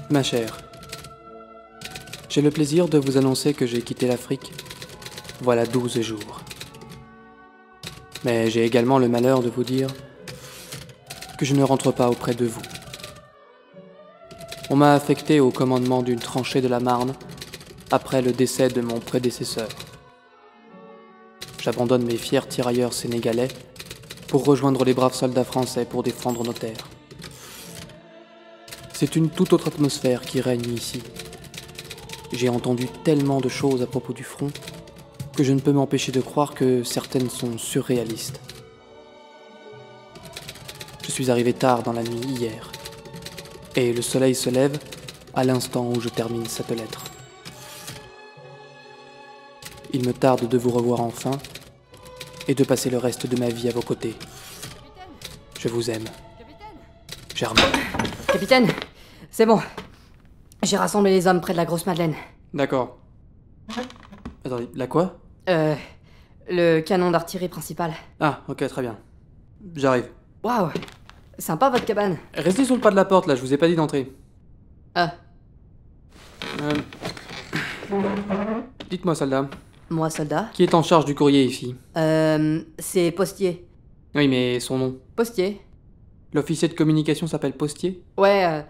Ma chère, j'ai le plaisir de vous annoncer que j'ai quitté l'Afrique voilà 12 jours. Mais j'ai également le malheur de vous dire que je ne rentre pas auprès de vous. On m'a affecté au commandement d'une tranchée de la Marne après le décès de mon prédécesseur. J'abandonne mes fiers tirailleurs sénégalais pour rejoindre les braves soldats français pour défendre nos terres. C'est une toute autre atmosphère qui règne ici. J'ai entendu tellement de choses à propos du front que je ne peux m'empêcher de croire que certaines sont surréalistes. Je suis arrivé tard dans la nuit hier, et le soleil se lève à l'instant où je termine cette lettre. Il me tarde de vous revoir enfin, et de passer le reste de ma vie à vos côtés. Je vous aime. Germain. Capitaine, c'est bon. J'ai rassemblé les hommes près de la grosse Madeleine. D'accord. Attendez, la quoi? Le canon d'artillerie principal. Ah, ok, très bien. J'arrive. Waouh, sympa votre cabane. Restez sur le pas de la porte, là, je vous ai pas dit d'entrer. Ah, Dites-moi, soldat, moi soldat. qui est en charge du courrier ici? C'est Postier. Oui, mais son nom. Postier. L'officier de communication s'appelle Postier? Ouais,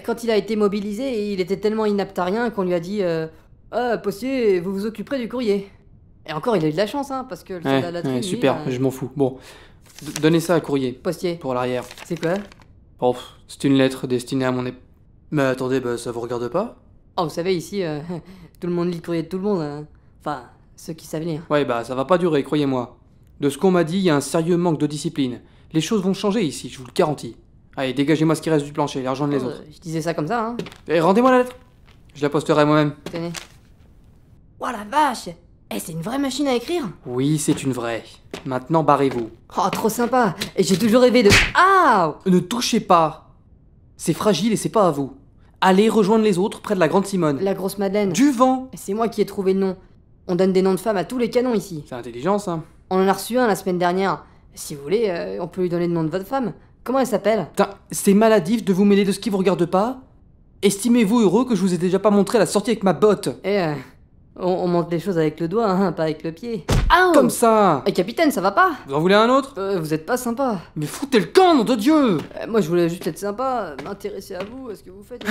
quand il a été mobilisé, il était tellement inapte à rien qu'on lui a dit Ah, Postier, vous vous occuperez du courrier. Et encore, il a eu de la chance, hein, parce que le soldat de la Ouais, super, je m'en fous. Bon, donnez ça à courrier, Postier, pour l'arrière. c'est quoi? Oh, c'est une lettre destinée à mon Mais attendez, ça vous regarde pas? Oh, vous savez, ici, tout le monde lit le courrier de tout le monde. Hein. Enfin, ceux qui savent lire. Ouais, ça va pas durer, croyez-moi. De ce qu'on m'a dit, il y a un sérieux manque de discipline. Les choses vont changer ici, je vous le garantis. Allez, dégagez-moi ce qui reste du plancher, l'argent de les autres. Je disais ça comme ça, hein. Et rendez-moi la lettre. Je la posterai moi-même. Tenez. Oh la vache! C'est une vraie machine à écrire? Oui, c'est une vraie. Maintenant, barrez-vous. Oh, trop sympa! Et j'ai toujours rêvé de... Ah! Ne touchez pas. C'est fragile et c'est pas à vous. Allez rejoindre les autres près de la Grande Simone. La grosse Madeleine. Du vent. C'est moi qui ai trouvé le nom. On donne des noms de femmes à tous les canons ici. C'est intelligent, ça. On en a reçu un la semaine dernière. Si vous voulez, on peut lui donner le nom de votre femme. Comment elle s'appelle? Putain, c'est maladif de vous mêler de ce qui vous regarde pas. Estimez-vous heureux que je vous ai déjà pas montré la sortie avec ma botte. On monte les choses avec le doigt, hein, pas avec le pied. Ah! Comme ça. Capitaine, ça va pas? Vous en voulez un autre? Vous êtes pas sympa. Mais foutez le camp, nom de Dieu. Moi, je voulais juste être sympa, m'intéresser à vous, à ce que vous faites.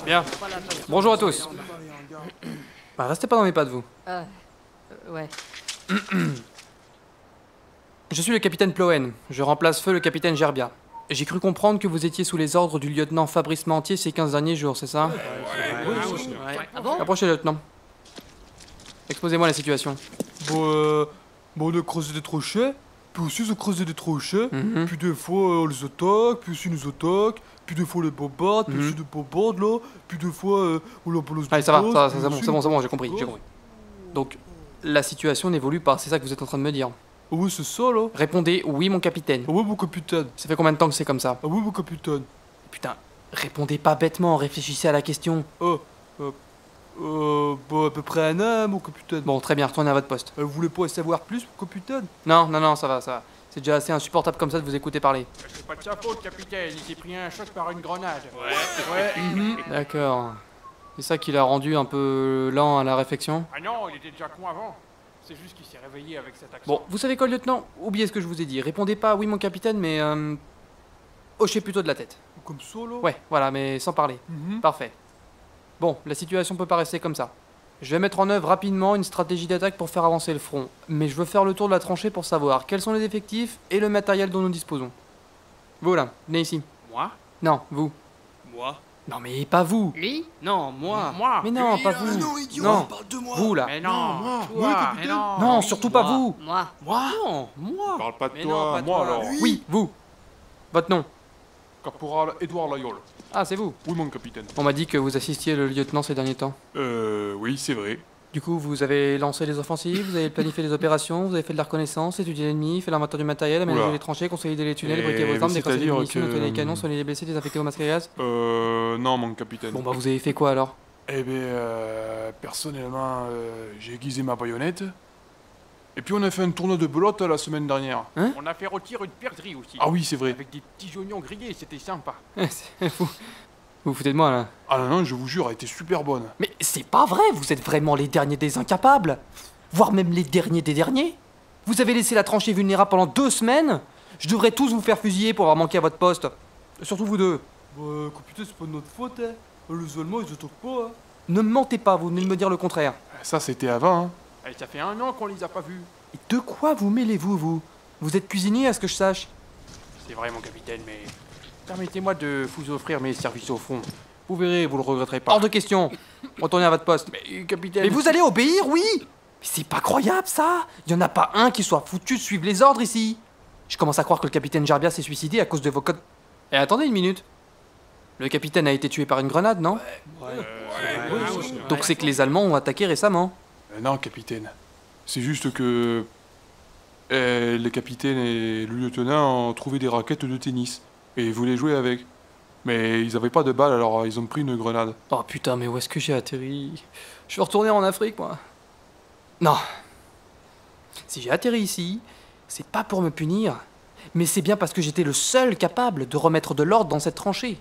Bien. Bonjour à tous. Restez pas dans mes pattes, vous. Ouais. Je suis le capitaine Ploen. Je remplace feu le capitaine Gerbia. J'ai cru comprendre que vous étiez sous les ordres du lieutenant Fabrice Mantier ces 15 derniers jours, c'est ça? Ouais. Ah bon? Approchez, lieutenant. Exposez-moi la situation. On a creusé des tranchées, puis aussi ils ont creusé des tranchées, Mhm. puis des fois on les attaque, puis aussi ils nous attaquent, puis des fois on les bombarde, puis aussi des bombardes là, puis des fois on leur balance des Allez, ça va, gaz, c'est puis bon, aussi- j'ai compris. Donc, la situation n'évolue pas, c'est ça que vous êtes en train de me dire. Ah oui, c'est ça là. Répondez oui, mon capitaine. Ah oui, mon capitaine. Ça fait combien de temps que c'est comme ça? Ah oui, mon capitaine. Putain, répondez pas bêtement, réfléchissez à la question. À peu près un an, mon capitaine. Bon, très bien, retournez à votre poste. Vous voulez pas en savoir plus, mon capitaine? Non, ça va. C'est déjà assez insupportable comme ça de vous écouter parler. C'est pas de sa faute, capitaine. Il s'est pris un choc par une grenade. D'accord. C'est ça qui l'a rendu un peu lent à la réflexion? Ah non, il était déjà con avant. C'est juste qu'il s'est réveillé avec cet accent. Bon, vous savez quoi, lieutenant? Oubliez ce que je vous ai dit. Répondez pas oui, mon capitaine, mais hochez plutôt de la tête. Comme ça là? Ouais, voilà, mais sans parler. Mhm. Parfait. Bon, la situation peut pas rester comme ça. Je vais mettre en œuvre rapidement une stratégie d'attaque pour faire avancer le front. Mais je veux faire le tour de la tranchée pour savoir quels sont les effectifs et le matériel dont nous disposons. Vous là, venez ici. Moi? Non, vous. Moi? Non mais pas vous. Lui? Non, moi. Moi. Mais non, pas vous. Non, vous là. Mais non, moi. toi. Oui, Mais non. Non, surtout pas Moi. vous. Moi. Non, moi. Parle pas de Mais toi, non, pas moi toi. alors. Oui, vous. Votre nom. Caporal Édouard Layol. Ah, c'est vous. Oui, mon capitaine. On m'a dit que vous assistiez le lieutenant ces derniers temps. Oui, c'est vrai. Du coup, vous avez lancé les offensives, vous avez planifié les opérations, vous avez fait de la reconnaissance, étudié l'ennemi, fait l'inventaire du matériel, aménagé Oula. les tranchées, consolidé les tunnels, Et briqué vos armes, décroché les c'est-à-dire munitions, que- nettoyé les canons, soigné les blessés, désinfecté au masque à gaz. Non, mon capitaine. Bon bah vous avez fait quoi alors? Eh bien, personnellement, j'ai aiguisé ma baïonnette. Et puis on a fait un tournoi de belote la semaine dernière. On a fait rôtir une perdrix aussi. Ah oui, c'est vrai. Avec des petits oignons grillés, c'était sympa. Vous vous foutez de moi là. Ah non, non, je vous jure, elle était super bonne. Mais c'est pas vrai, vous êtes vraiment les derniers des incapables. Voire même les derniers des derniers. Vous avez laissé la tranchée vulnérable pendant 2 semaines. Je devrais tous vous faire fusiller pour avoir manqué à votre poste. Surtout vous deux. Bah, capitaine, c'est pas de notre faute, hein. Les Allemands, ils attaquent pas, hein. Ne me mentez pas, vous venez de me dire le contraire. Ça, c'était avant, hein. Et ça fait 1 an qu'on les a pas vus. Et de quoi vous mêlez-vous, vous? Vous êtes cuisinier, à ce que je sache? C'est vrai, mon capitaine, mais permettez-moi de vous offrir mes services au front. Vous verrez, vous le regretterez pas. Hors de question. Retournez à votre poste. Mais capitaine... Mais vous allez obéir, oui? Mais c'est pas croyable, ça. Il y en a pas un qui soit foutu de suivre les ordres ici. Je commence à croire que le capitaine Gerbia s'est suicidé à cause de vos codes... Et attendez une minute. Le capitaine a été tué par une grenade, non? Donc c'est que les Allemands ont attaqué récemment. Non, capitaine. C'est juste que... le capitaine et le lieutenant ont trouvé des raquettes de tennis. Et ils voulaient jouer avec. Mais ils avaient pas de balles, alors ils ont pris une grenade. Oh putain, mais où est-ce que j'ai atterri? Je vais retourner en Afrique, moi. Non. Si j'ai atterri ici, c'est pas pour me punir, mais c'est bien parce que j'étais le seul capable de remettre de l'ordre dans cette tranchée.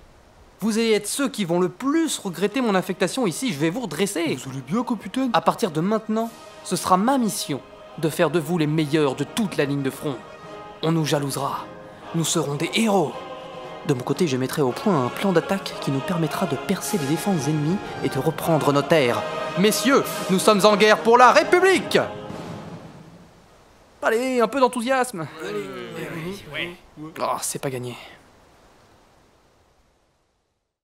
Vous allez être ceux qui vont le plus regretter mon affectation ici, je vais vous redresser. Vous allez bien, capitaine? À partir de maintenant, ce sera ma mission de faire de vous les meilleurs de toute la ligne de front. On nous jalousera. Nous serons des héros. De mon côté, je mettrai au point un plan d'attaque qui nous permettra de percer les défenses ennemies et de reprendre nos terres. Messieurs, nous sommes en guerre pour la République! Allez, un peu d'enthousiasme. Oh, c'est pas gagné.